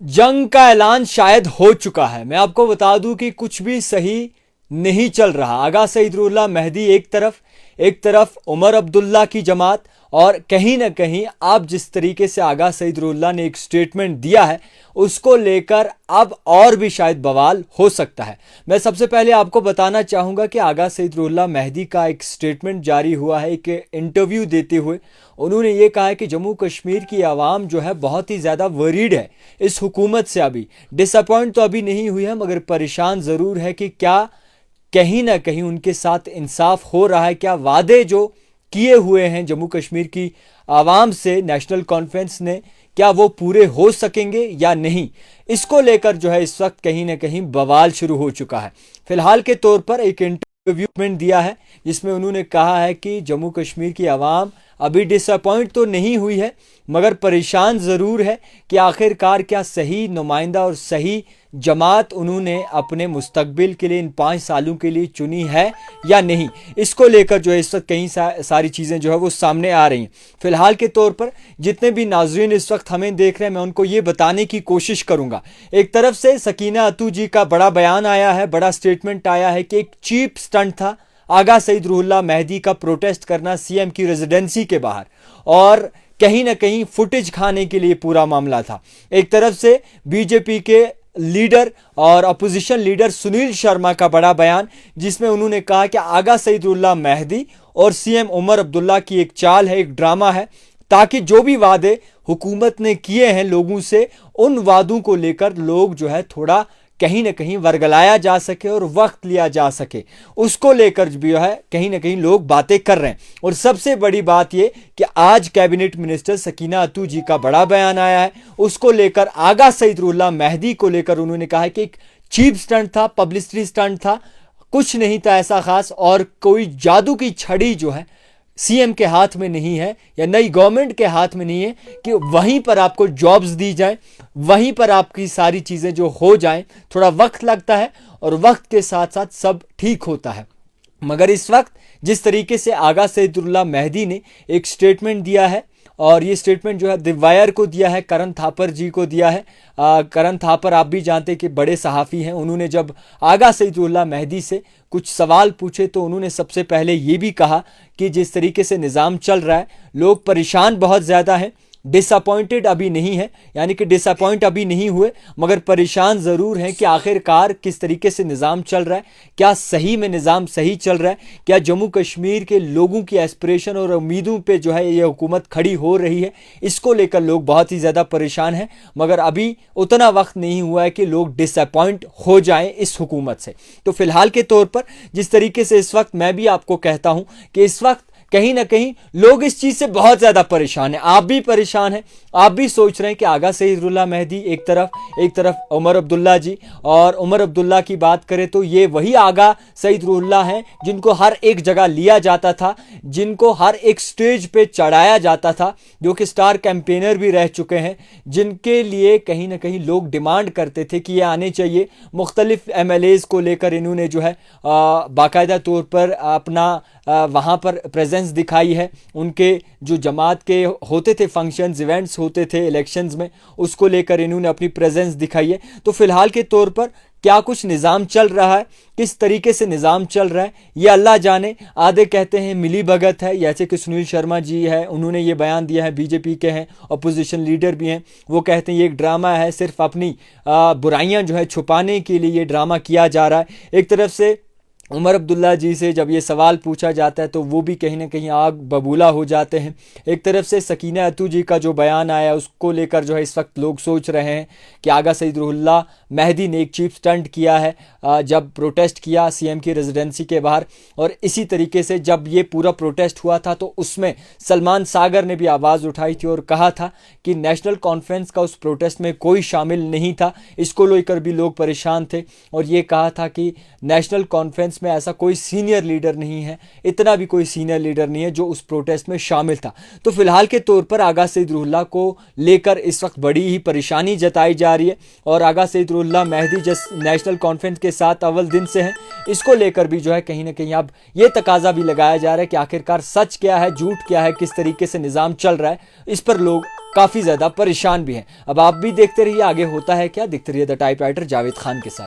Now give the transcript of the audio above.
जंग का ऐलान शायद हो चुका है। मैं आपको बता दूं कि कुछ भी सही नहीं चल रहा। आगा सईदुल्लाह मेहदी एक तरफ उमर अब्दुल्ला की जमात, और कहीं ना कहीं आप जिस तरीके से आगा सईदुल्लाह ने एक स्टेटमेंट दिया है उसको लेकर अब और भी शायद बवाल हो सकता है। मैं सबसे पहले आपको बताना चाहूँगा कि आगा सईदुल्लाह मेहदी का एक स्टेटमेंट जारी हुआ है। एक इंटरव्यू देते हुए उन्होंने ये कहा है कि जम्मू कश्मीर की आवाम जो है बहुत ही ज़्यादा वरीड है इस हुकूमत से। अभी डिसअपॉइंट तो अभी नहीं हुई है, मगर परेशान ज़रूर है कि क्या कहीं ना कहीं उनके साथ इंसाफ हो रहा है, क्या वादे जो किए हुए हैं जम्मू कश्मीर की आवाम से नेशनल कॉन्फ्रेंस ने, क्या वो पूरे हो सकेंगे या नहीं। इसको लेकर जो है इस वक्त कहीं ना कहीं बवाल शुरू हो चुका है। फिलहाल के तौर पर एक इंटरव्यू दिया है जिसमें उन्होंने कहा है कि जम्मू कश्मीर की आवाम अभी डिसअपॉइंट तो नहीं हुई है, मगर परेशान ज़रूर है कि आखिरकार क्या सही नुमाइंदा और सही जमात उन्होंने अपने मुस्तकबिल के लिए इन 5 सालों के लिए चुनी है या नहीं। इसको लेकर जो है इस वक्त कई सारी चीज़ें जो है वो सामने आ रही हैं। फिलहाल के तौर पर जितने भी नाजरीन इस वक्त हमें देख रहे हैं, मैं उनको ये बताने की कोशिश करूँगा। एक तरफ से सकीना अतू जी का बड़ा बयान आया है, बड़ा स्टेटमेंट आया है कि एक चीप स्टंट था आगा सईदुल्लाह मेहदी का प्रोटेस्ट करना सीएम की रेजिडेंसी के बाहर, और कहीं ना कहीं फुटेज खाने के लिए पूरा मामला था। एक तरफ से बीजेपी के लीडर और अपोजिशन लीडर सुनील शर्मा का बड़ा बयान, जिसमें उन्होंने कहा कि आगा सईदुल्लाह मेहदी और सीएम उमर अब्दुल्ला की एक चाल है, एक ड्रामा है, ताकि जो भी वादे हुकूमत ने किए हैं लोगों से, उन वादों को लेकर लोग जो है थोड़ा कहीं ना कहीं वर्गलाया जा सके और वक्त लिया जा सके। उसको लेकर भी जो है कहीं ना कहीं लोग बातें कर रहे हैं। और सबसे बड़ी बात यह कि आज कैबिनेट मिनिस्टर सकीना अतू जी का बड़ा बयान आया है, उसको लेकर आगा सईदुल्लाह मेहदी को लेकर उन्होंने कहा है कि एक चीप स्टंट था, पब्लिसिटी स्टंट था, कुछ नहीं था ऐसा खास, और कोई जादू की छड़ी जो है सीएम के हाथ में नहीं है या नई गवर्नमेंट के हाथ में नहीं है कि वहीं पर आपको जॉब्स दी जाए, वहीं पर आपकी सारी चीज़ें जो हो जाएं। थोड़ा वक्त लगता है और वक्त के साथ साथ सब ठीक होता है। मगर इस वक्त जिस तरीके से आगा सईदुल्लाह मेहदी ने एक स्टेटमेंट दिया है, और ये स्टेटमेंट जो है द वायर को दिया है, करण थापर जी को दिया है। करण थापर आप भी जानते हैं कि बड़े सहाफ़ी हैं। उन्होंने जब आगा सईदुल्लाह मेहदी से कुछ सवाल पूछे तो उन्होंने सबसे पहले ये भी कहा कि जिस तरीके से निज़ाम चल रहा है लोग परेशान बहुत ज़्यादा हैं, डिसअपॉइंटेड अभी नहीं है, यानी कि डिसअपॉइंट अभी नहीं हुए, मगर परेशान ज़रूर हैं कि आखिरकार किस तरीके से निज़ाम चल रहा है, क्या सही में निज़ाम सही चल रहा है, क्या जम्मू कश्मीर के लोगों की एस्पिरेशन और उम्मीदों पे जो है ये हुकूमत खड़ी हो रही है। इसको लेकर लोग बहुत ही ज़्यादा परेशान हैं, मगर अभी उतना वक्त नहीं हुआ है कि लोग डिसअपॉइंट हो जाएं इस हुकूमत से। तो फिलहाल के तौर पर जिस तरीके से इस वक्त मैं भी आपको कहता हूँ कि इस वक्त कहीं ना कहीं लोग इस चीज़ से बहुत ज़्यादा परेशान हैं। आप भी परेशान हैं, आप भी सोच रहे हैं कि आगा सईदुल्लाह मेहदी एक तरफ उमर अब्दुल्ला जी, और उमर अब्दुल्ला की बात करें तो ये वही आगा सईदुल्लाह हैं जिनको हर एक जगह लिया जाता था, जिनको हर एक स्टेज पे चढ़ाया जाता था, जो कि स्टार कैंपेनर भी रह चुके हैं, जिनके लिए कहीं ना कहीं लोग डिमांड करते थे कि ये आने चाहिए। मुख्तलिफ एमएलएज को लेकर इन्होंने जो है बाकायदा तौर पर अपना वहाँ पर प्रेजेंस दिखाई है। उनके जो जमात के होते थे फंक्शंस, इवेंट्स होते थे इलेक्शंस में, उसको लेकर इन्होंने अपनी प्रेजेंस दिखाई है। तो फिलहाल के तौर पर क्या कुछ निज़ाम चल रहा है, किस तरीके से निज़ाम चल रहा है, ये अल्लाह जाने। आधे कहते हैं मिली भगत है, जैसे कि सुनील शर्मा जी है, उन्होंने ये बयान दिया है, बीजेपी के हैं, अपोजिशन लीडर भी हैं, वो कहते हैं ये एक ड्रामा है, सिर्फ अपनी बुराइयां जो है छुपाने के लिए ये ड्रामा किया जा रहा है। एक तरफ से उमर अब्दुल्ला जी से जब ये सवाल पूछा जाता है तो वो भी कहीं ना कहीं आग बबूला हो जाते हैं। एक तरफ से सकीना अतू जी का जो बयान आया उसको लेकर जो है इस वक्त लोग सोच रहे हैं कि आगा सईदुल्लाह मेहदी ने एक चीप स्टंट किया है जब प्रोटेस्ट किया सीएम की रेजिडेंसी के बाहर। और इसी तरीके से जब ये पूरा प्रोटेस्ट हुआ था तो उसमें सलमान सागर ने भी आवाज़ उठाई थी और कहा था कि नेशनल कॉन्फ्रेंस का उस प्रोटेस्ट में कोई शामिल नहीं था। इसको लेकर भी लोग परेशान थे और ये कहा था कि नेशनल कॉन्फ्रेंस प्रोटेस्ट में ऐसा कोई सीनियर लीडर नहीं है, इतना भी कोई सीनियर लीडर नहीं है जो उस प्रोटेस्ट में शामिल था। तो फिलहाल के तौर पर आगा सईद रूहुल्लाह को लेकर इस वक्त बड़ी ही परेशानी जताई जा रही है और आगा सईद रूहुल्लाह मेहदी जस नेशनल कॉन्फ्रेंस के साथ अव्वल दिन से हैं, इसको लेकर भी जो है कहीं ना कहीं अब ये तकाजा भी लगाया जा रहा है कि आखिरकार सच क्या है, झूठ क्या है, किस तरीके से निज़ाम चल रहा है, इस पर लोग काफ़ी ज़्यादा परेशान भी हैं। अब आप भी देखते रहिए आगे होता है क्या, देखते रहिए द टाइपराइटर जावेद खान के साथ।